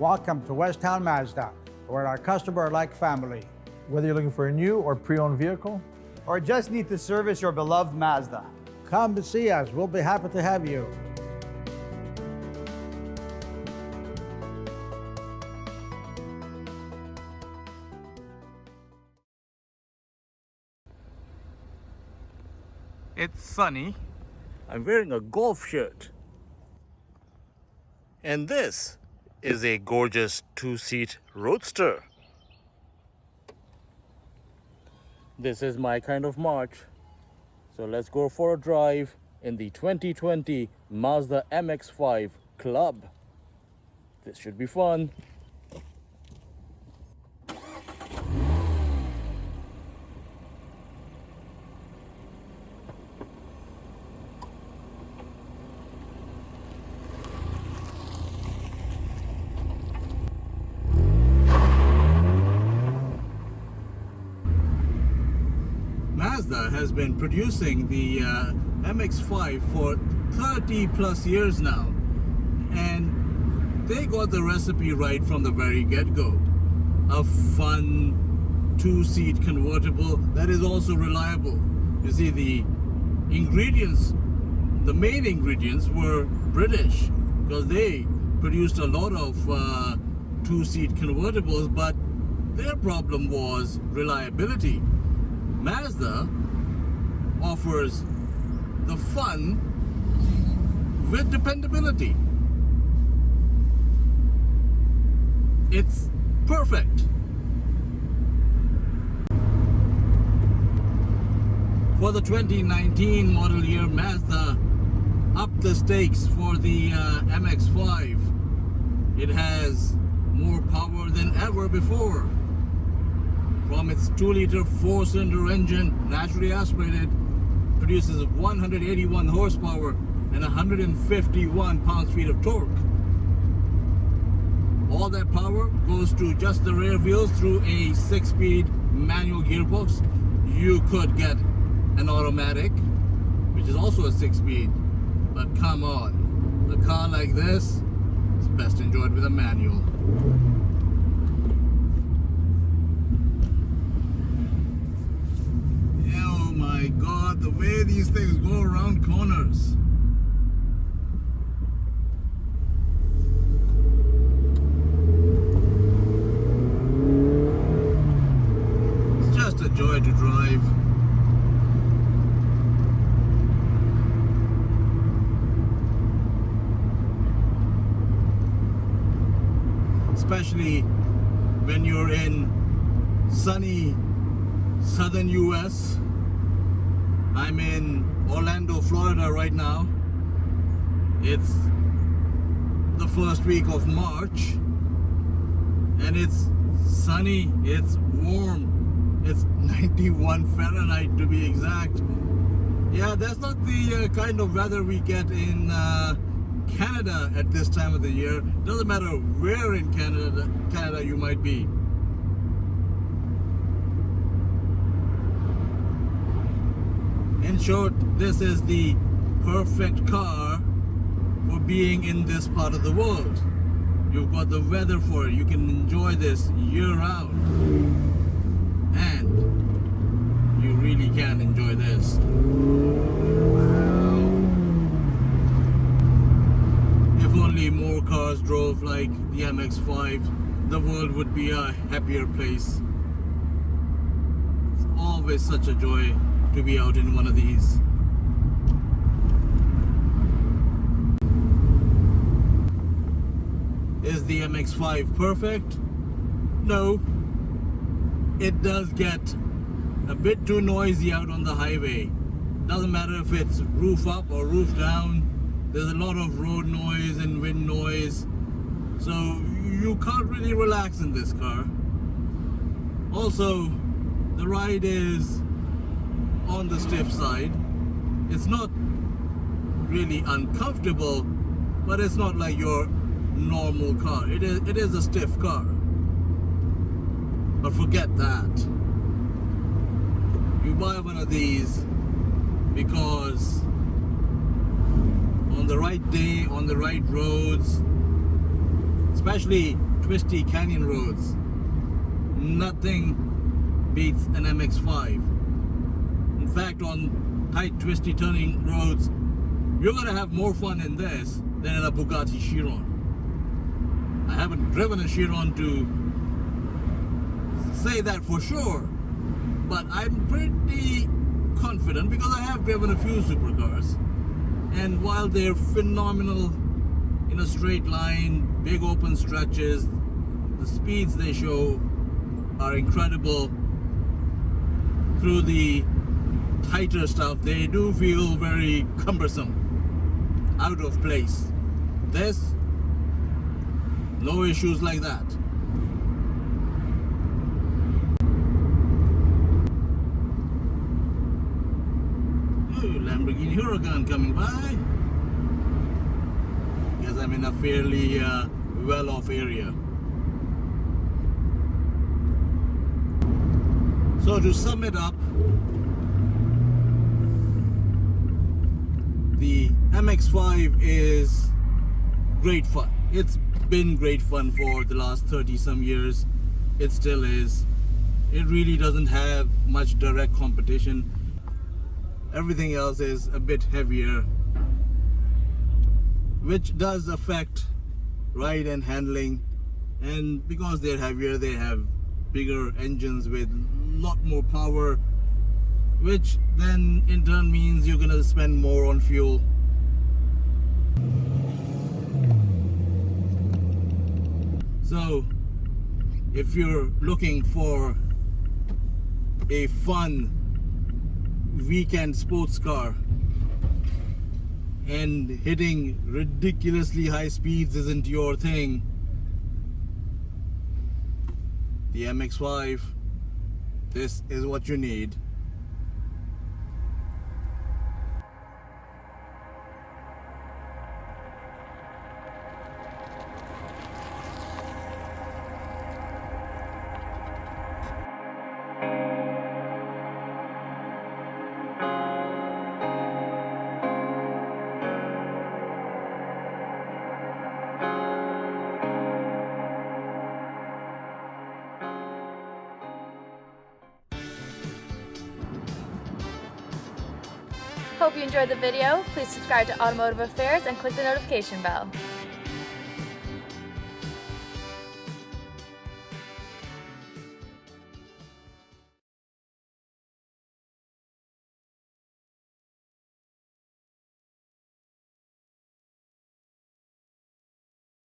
Welcome to West Town Mazda, where our customers are like family. Whether you're looking for a new or pre-owned vehicle, or just need to service your beloved Mazda, come to see us. We'll be happy to have you. It's sunny. I'm wearing a golf shirt. And this is a gorgeous two-seat roadster. This is my kind of March. So let's go for a drive in the 2020 Mazda MX-5 Club. This should be fun. Mazda has been producing the MX-5 for 30 plus years now, and they got the recipe right from the very get-go. A fun two-seat convertible that is also reliable. You see, the ingredients, the main ingredients were British, because they produced a lot of two-seat convertibles, but their problem was reliability. Mazda offers the fun with dependability. It's perfect. For the 2019 model year, Mazda upped the stakes for the MX-5. It has more power than ever before. From its 2-liter 4-cylinder engine, naturally aspirated, produces 181 horsepower and 151 pounds-feet of torque. All that power goes to just the rear wheels through a 6-speed manual gearbox. You could get an automatic, which is also a 6-speed, but come on, a car like this is best enjoyed with a manual. Oh my God, the way these things go around corners. It's just a joy to drive. Especially when you're in sunny southern US. I'm in Orlando, Florida right now. It's the first week of March and it's sunny, it's warm, it's 91 Fahrenheit to be exact. Yeah, that's not the kind of weather we get in Canada at this time of the year. Doesn't matter where in Canada you might be. In short, this is the perfect car for being in this part of the world. You've got the weather for it. You can enjoy this year-round. And you really can enjoy this. Wow. If only more cars drove like the MX-5, the world would be a happier place. It's always such a joy to be out in one of these. Is the MX-5 perfect? No. It does get a bit too noisy out on the highway. Doesn't matter if it's roof up or roof down. There's a lot of road noise and wind noise. So you can't really relax in this car. Also, the ride is on the stiff side. It's not really uncomfortable, but it's not like your normal car. It is a stiff car. But forget that. You buy one of these because on the right day, on the right roads, especially twisty canyon roads, nothing beats an MX-5. In fact, on tight, twisty turning roads, you're gonna have more fun in this than in a Bugatti Chiron. I haven't driven a Chiron to say that for sure, but I'm pretty confident because I have driven a few supercars, and while they're phenomenal in a straight line, big open stretches, the speeds they show are incredible. Through the tighter stuff, they do feel very cumbersome, out of place. This, no issues like that. Ooh, Lamborghini Huracan coming by. Guess I'm in a fairly well-off area. So to sum it up, the MX-5 is great fun. It's been great fun for the last 30 some years. It still is. It really doesn't have much direct competition. Everything else is a bit heavier, which does affect ride and handling. And because they're heavier, they have bigger engines with a lot more power, which then in turn means you're gonna spend more on fuel. So if you're looking for a fun weekend sports car and hitting ridiculously high speeds isn't your thing, the MX-5, this is what you need. Hope you enjoyed the video. Please subscribe to Automotive Affairs and click the notification bell.